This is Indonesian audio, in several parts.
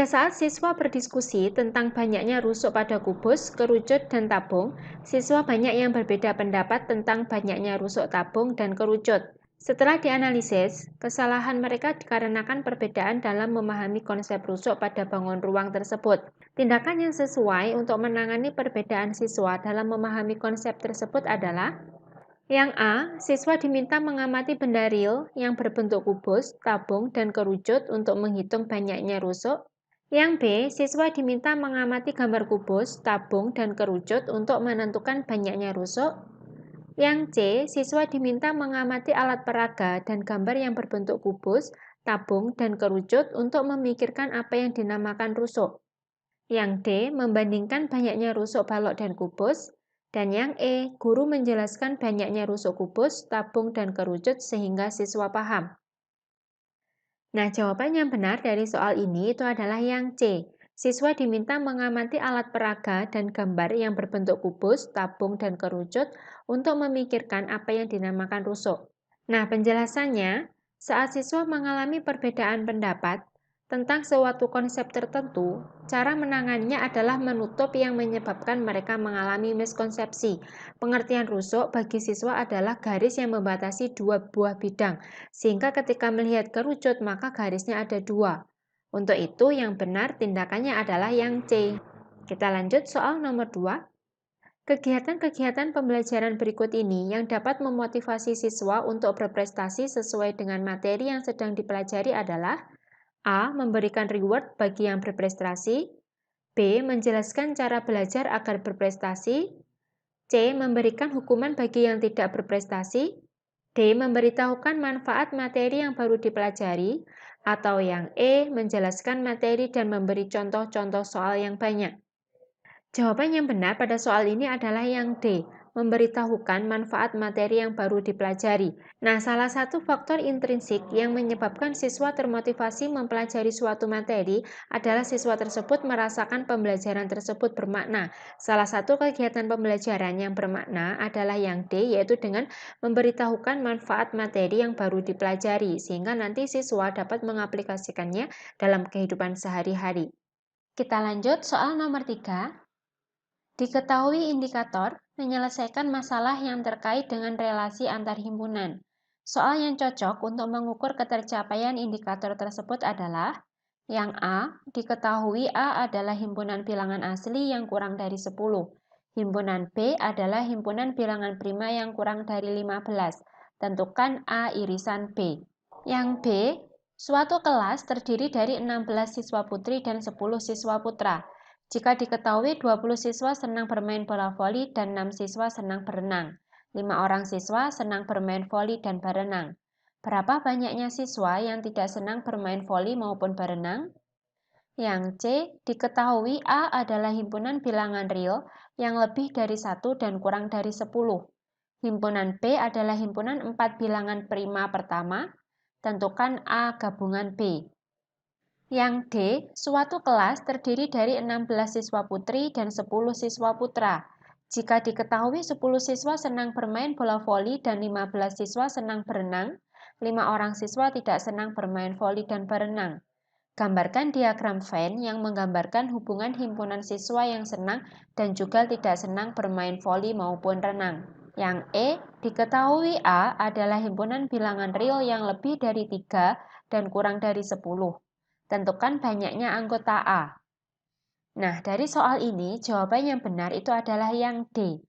Pada saat siswa berdiskusi tentang banyaknya rusuk pada kubus, kerucut, dan tabung, siswa banyak yang berbeda pendapat tentang banyaknya rusuk tabung dan kerucut. Setelah dianalisis, kesalahan mereka dikarenakan perbedaan dalam memahami konsep rusuk pada bangun ruang tersebut. Tindakan yang sesuai untuk menangani perbedaan siswa dalam memahami konsep tersebut adalah: yang A, siswa diminta mengamati benda real yang berbentuk kubus, tabung, dan kerucut untuk menghitung banyaknya rusuk. Yang B, siswa diminta mengamati gambar kubus, tabung, dan kerucut untuk menentukan banyaknya rusuk. Yang C, siswa diminta mengamati alat peraga dan gambar yang berbentuk kubus, tabung, dan kerucut untuk memikirkan apa yang dinamakan rusuk. Yang D, membandingkan banyaknya rusuk balok dan kubus. Dan yang E, guru menjelaskan banyaknya rusuk kubus, tabung, dan kerucut sehingga siswa paham. Nah, jawaban yang benar dari soal ini itu adalah yang C. Siswa diminta mengamati alat peraga dan gambar yang berbentuk kubus, tabung, dan kerucut untuk memikirkan apa yang dinamakan rusuk. Nah, penjelasannya, saat siswa mengalami perbedaan pendapat tentang suatu konsep tertentu, cara menanganinya adalah menutup yang menyebabkan mereka mengalami miskonsepsi. Pengertian rusuk bagi siswa adalah garis yang membatasi dua buah bidang, sehingga ketika melihat kerucut maka garisnya ada dua. Untuk itu yang benar tindakannya adalah yang C. Kita lanjut soal nomor 2. Kegiatan-kegiatan pembelajaran berikut ini yang dapat memotivasi siswa untuk berprestasi sesuai dengan materi yang sedang dipelajari adalah: A. Memberikan reward bagi yang berprestasi. B. Menjelaskan cara belajar agar berprestasi. C. Memberikan hukuman bagi yang tidak berprestasi. D. Memberitahukan manfaat materi yang baru dipelajari. Atau yang E. Menjelaskan materi dan memberi contoh-contoh soal yang banyak. Jawaban yang benar pada soal ini adalah yang D, memberitahukan manfaat materi yang baru dipelajari. Nah, salah satu faktor intrinsik yang menyebabkan siswa termotivasi mempelajari suatu materi adalah siswa tersebut merasakan pembelajaran tersebut bermakna. Salah satu kegiatan pembelajaran yang bermakna adalah yang D, yaitu dengan memberitahukan manfaat materi yang baru dipelajari, sehingga nanti siswa dapat mengaplikasikannya dalam kehidupan sehari-hari. Kita lanjut soal nomor 3. Diketahui indikator menyelesaikan masalah yang terkait dengan relasi antar himpunan. Soal yang cocok untuk mengukur ketercapaian indikator tersebut adalah: yang A, diketahui A adalah himpunan bilangan asli yang kurang dari 10. Himpunan B adalah himpunan bilangan prima yang kurang dari 15. Tentukan A irisan B. Yang B, suatu kelas terdiri dari 16 siswa putri dan 10 siswa putra. Jika diketahui 20 siswa senang bermain bola voli dan 6 siswa senang berenang, 5 orang siswa senang bermain voli dan berenang. Berapa banyaknya siswa yang tidak senang bermain voli maupun berenang? Yang C, diketahui A adalah himpunan bilangan real yang lebih dari 1 dan kurang dari 10. Himpunan B adalah himpunan 4 bilangan prima pertama. Tentukan A gabungan B. Yang D, suatu kelas terdiri dari 16 siswa putri dan 10 siswa putra. Jika diketahui 10 siswa senang bermain bola voli dan 15 siswa senang berenang, 5 orang siswa tidak senang bermain voli dan berenang. Gambarkan diagram Venn yang menggambarkan hubungan himpunan siswa yang senang dan juga tidak senang bermain voli maupun renang. Yang E, diketahui A adalah himpunan bilangan real yang lebih dari 3 dan kurang dari 10. Tentukan banyaknya anggota A. Nah, dari soal ini, jawaban yang benar itu adalah yang D.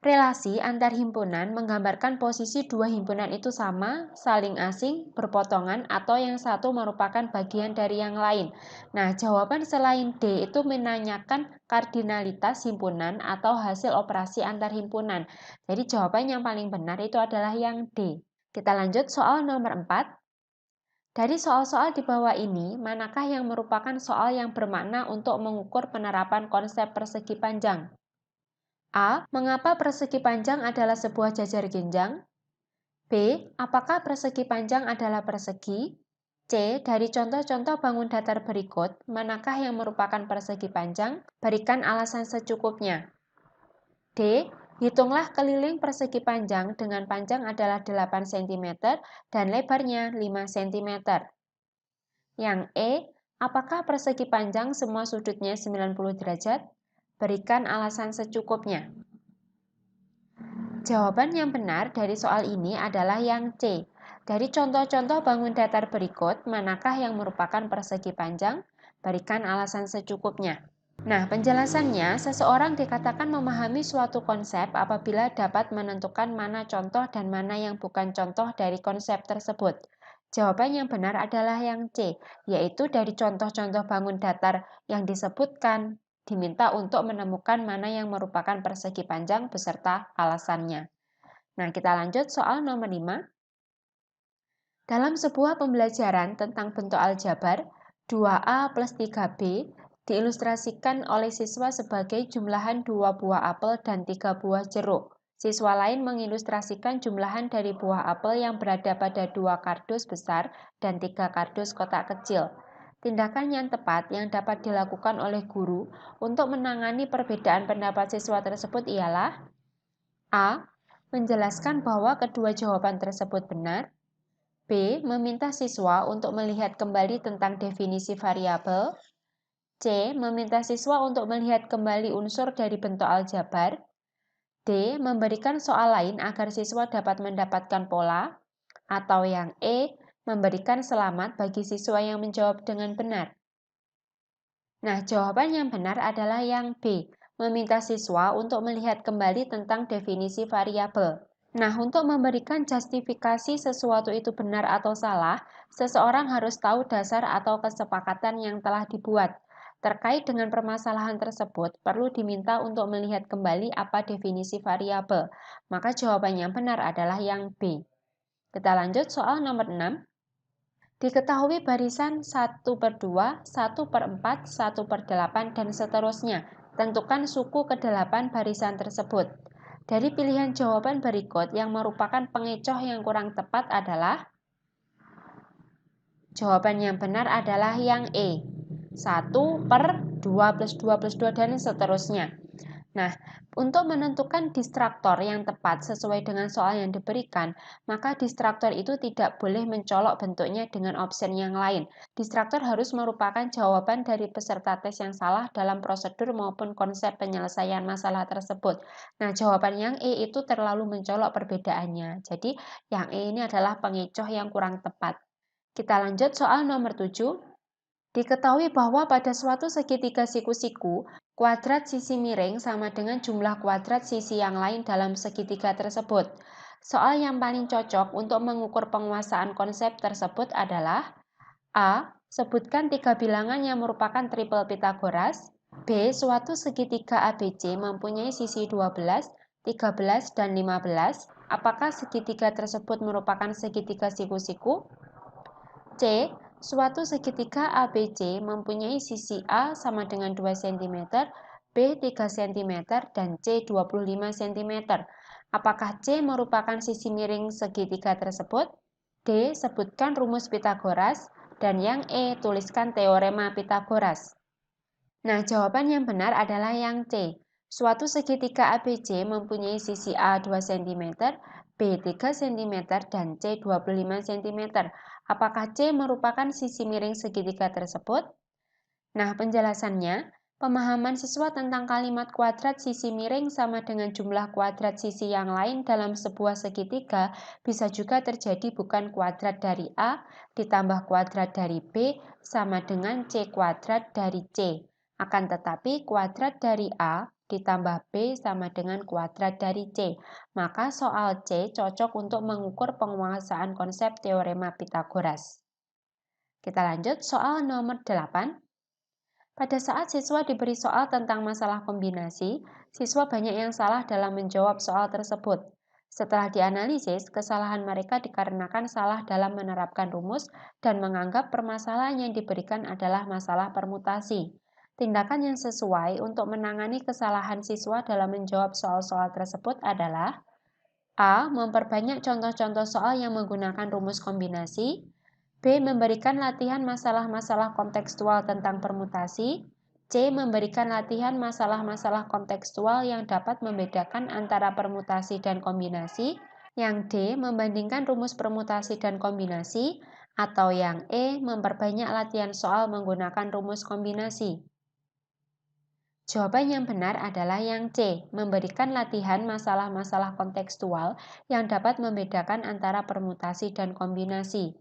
Relasi antar himpunan menggambarkan posisi dua himpunan itu sama, saling asing, berpotongan, atau yang satu merupakan bagian dari yang lain. Nah, jawaban selain D itu menanyakan kardinalitas himpunan atau hasil operasi antar himpunan. Jadi, jawaban yang paling benar itu adalah yang D. Kita lanjut soal nomor 4. Dari soal-soal di bawah ini, manakah yang merupakan soal yang bermakna untuk mengukur penerapan konsep persegi panjang? A. Mengapa persegi panjang adalah sebuah jajar genjang? B. Apakah persegi panjang adalah persegi? C. Dari contoh-contoh bangun datar berikut, manakah yang merupakan persegi panjang? Berikan alasan secukupnya. D. Hitunglah keliling persegi panjang dengan panjang adalah 8 cm dan lebarnya 5 cm. Yang E, Apakah persegi panjang semua sudutnya 90 derajat? Berikan alasan secukupnya. Jawaban yang benar dari soal ini adalah yang C. Dari contoh-contoh bangun datar berikut, manakah yang merupakan persegi panjang? Berikan alasan secukupnya. Nah, penjelasannya, seseorang dikatakan memahami suatu konsep apabila dapat menentukan mana contoh dan mana yang bukan contoh dari konsep tersebut. Jawaban yang benar adalah yang C, yaitu dari contoh-contoh bangun datar yang disebutkan, diminta untuk menemukan mana yang merupakan persegi panjang beserta alasannya. Nah, kita lanjut soal nomor 5. Dalam sebuah pembelajaran tentang bentuk aljabar, 2A plus 3B diilustrasikan oleh siswa sebagai jumlahan 2 buah apel dan 3 buah jeruk. Siswa lain mengilustrasikan jumlahan dari buah apel yang berada pada 2 kardus besar dan 3 kardus kotak kecil. Tindakan yang tepat yang dapat dilakukan oleh guru untuk menangani perbedaan pendapat siswa tersebut ialah A. Menjelaskan bahwa kedua jawaban tersebut benar. B. Meminta siswa untuk melihat kembali tentang definisi variabel. C. Meminta siswa untuk melihat kembali unsur dari bentuk aljabar. D. Memberikan soal lain agar siswa dapat mendapatkan pola. Atau yang E. Memberikan selamat bagi siswa yang menjawab dengan benar. Nah, jawaban yang benar adalah yang B. Meminta siswa untuk melihat kembali tentang definisi variabel. Nah, untuk memberikan justifikasi sesuatu itu benar atau salah, seseorang harus tahu dasar atau kesepakatan yang telah dibuat. Terkait dengan permasalahan tersebut, perlu diminta untuk melihat kembali apa definisi variabel. Maka jawaban yang benar adalah yang B. Kita lanjut soal nomor 6. Diketahui barisan 1/2, 1/4, 1/8, dan seterusnya. Tentukan suku ke-8 barisan tersebut. Dari pilihan jawaban berikut yang merupakan pengecoh yang kurang tepat adalah jawaban yang benar adalah yang E. 1/2 plus 2 plus 2 dan seterusnya. Nah, untuk menentukan distraktor yang tepat sesuai dengan soal yang diberikan, maka distraktor itu tidak boleh mencolok bentuknya dengan opsi yang lain. Distraktor harus merupakan jawaban dari peserta tes yang salah dalam prosedur maupun konsep penyelesaian masalah tersebut. Nah, jawaban yang E itu terlalu mencolok perbedaannya. Jadi, yang E ini adalah pengecoh yang kurang tepat. Kita lanjut soal nomor 7. Diketahui bahwa pada suatu segitiga siku-siku, kuadrat sisi miring sama dengan jumlah kuadrat sisi yang lain dalam segitiga tersebut. Soal yang paling cocok untuk mengukur penguasaan konsep tersebut adalah A. Sebutkan 3 bilangan yang merupakan triple Pitagoras. B. Suatu segitiga ABC mempunyai sisi 12, 13, dan 15. Apakah segitiga tersebut merupakan segitiga siku-siku? C. Suatu segitiga ABC mempunyai sisi A sama dengan 2 cm, B 3 cm, dan C 25 cm. Apakah C merupakan sisi miring segitiga tersebut? D. Sebutkan rumus Pitagoras. Dan yang E. Tuliskan teorema Pitagoras. Nah, jawaban yang benar adalah yang C. Suatu segitiga ABC mempunyai sisi A 2 cm, B 3 cm, dan C 25 cm. Apakah C merupakan sisi miring segitiga tersebut? Nah, penjelasannya, pemahaman siswa tentang kalimat kuadrat sisi miring sama dengan jumlah kuadrat sisi yang lain dalam sebuah segitiga bisa juga terjadi bukan kuadrat dari A ditambah kuadrat dari B sama dengan C kuadrat dari C. Akan tetapi kuadrat dari A ditambah B sama dengan kuadrat dari C. Maka soal C cocok untuk mengukur penguasaan konsep teorema Pitagoras. Kita lanjut soal nomor 8. Pada saat siswa diberi soal tentang masalah kombinasi, siswa banyak yang salah dalam menjawab soal tersebut. Setelah dianalisis, kesalahan mereka dikarenakan salah dalam menerapkan rumus dan menganggap permasalahan yang diberikan adalah masalah permutasi. Tindakan yang sesuai untuk menangani kesalahan siswa dalam menjawab soal-soal tersebut adalah A. Memperbanyak contoh-contoh soal yang menggunakan rumus kombinasi. B. Memberikan latihan masalah-masalah kontekstual tentang permutasi. C. Memberikan latihan masalah-masalah kontekstual yang dapat membedakan antara permutasi dan kombinasi. Yang D. Membandingkan rumus permutasi dan kombinasi. Atau yang E, memperbanyak latihan soal menggunakan rumus kombinasi? Jawaban yang benar adalah yang C, memberikan latihan masalah-masalah kontekstual yang dapat membedakan antara permutasi dan kombinasi.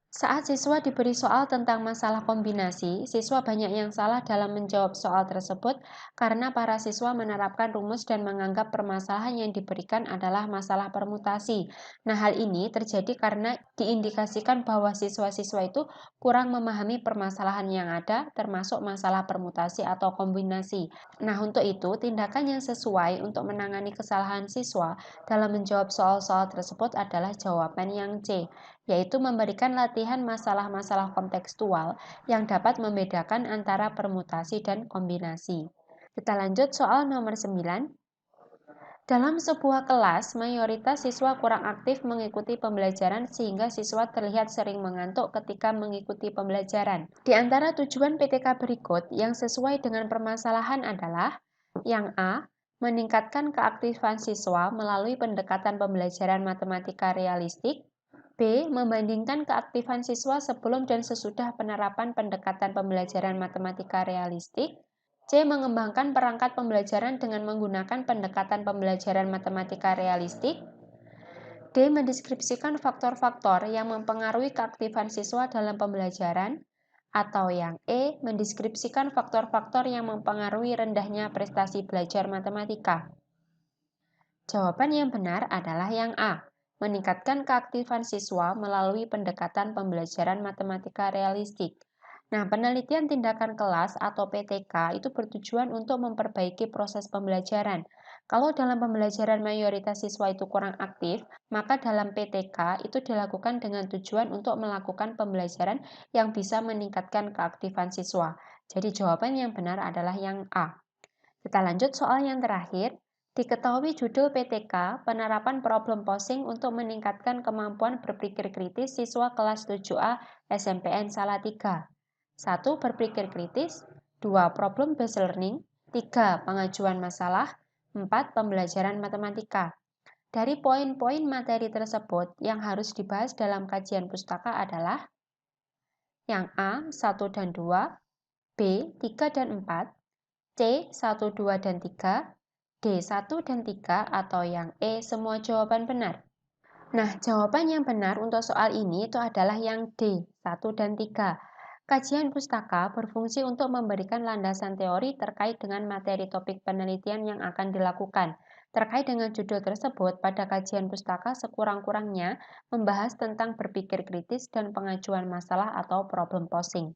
Saat siswa diberi soal tentang masalah kombinasi, siswa banyak yang salah dalam menjawab soal tersebut karena para siswa menerapkan rumus dan menganggap permasalahan yang diberikan adalah masalah permutasi. Nah, hal ini terjadi karena diindikasikan bahwa siswa-siswa itu kurang memahami permasalahan yang ada, termasuk masalah permutasi atau kombinasi. Nah, untuk itu, tindakan yang sesuai untuk menangani kesalahan siswa dalam menjawab soal-soal tersebut adalah jawaban yang C, yaitu memberikan latihan masalah-masalah kontekstual yang dapat membedakan antara permutasi dan kombinasi. Kita lanjut soal nomor 9. Dalam sebuah kelas, mayoritas siswa kurang aktif mengikuti pembelajaran sehingga siswa terlihat sering mengantuk ketika mengikuti pembelajaran. Di antara tujuan PTK berikut yang sesuai dengan permasalahan adalah yang A, meningkatkan keaktifan siswa melalui pendekatan pembelajaran matematika realistik. B. Membandingkan keaktifan siswa sebelum dan sesudah penerapan pendekatan pembelajaran matematika realistik. C. Mengembangkan perangkat pembelajaran dengan menggunakan pendekatan pembelajaran matematika realistik. D. Mendeskripsikan faktor-faktor yang mempengaruhi keaktifan siswa dalam pembelajaran. Atau yang E. Mendeskripsikan faktor-faktor yang mempengaruhi rendahnya prestasi belajar matematika. Jawaban yang benar adalah yang A, meningkatkan keaktifan siswa melalui pendekatan pembelajaran matematika realistik. Nah, penelitian tindakan kelas atau PTK itu bertujuan untuk memperbaiki proses pembelajaran. Kalau dalam pembelajaran mayoritas siswa itu kurang aktif, maka dalam PTK itu dilakukan dengan tujuan untuk melakukan pembelajaran yang bisa meningkatkan keaktifan siswa. Jadi jawaban yang benar adalah yang A. Kita lanjut soal yang terakhir. Diketahui judul PTK, penerapan problem posing untuk meningkatkan kemampuan berpikir kritis siswa kelas 7A SMPN Salatiga. 1. Berpikir kritis. 2. Problem based learning. 3. Pengajuan masalah. 4. Pembelajaran matematika. Dari poin-poin materi tersebut yang harus dibahas dalam kajian pustaka adalah yang A, 1 dan 2, B, 3 dan 4, C, 1, 2, dan 3, D, 1 dan 3, atau yang E, semua jawaban benar. Nah, jawaban yang benar untuk soal ini itu adalah yang D, 1 dan 3. Kajian pustaka berfungsi untuk memberikan landasan teori terkait dengan materi topik penelitian yang akan dilakukan. Terkait dengan judul tersebut, pada kajian pustaka sekurang-kurangnya membahas tentang berpikir kritis dan pengajuan masalah atau problem posing.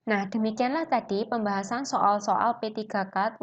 Nah, demikianlah tadi pembahasan soal-soal P3K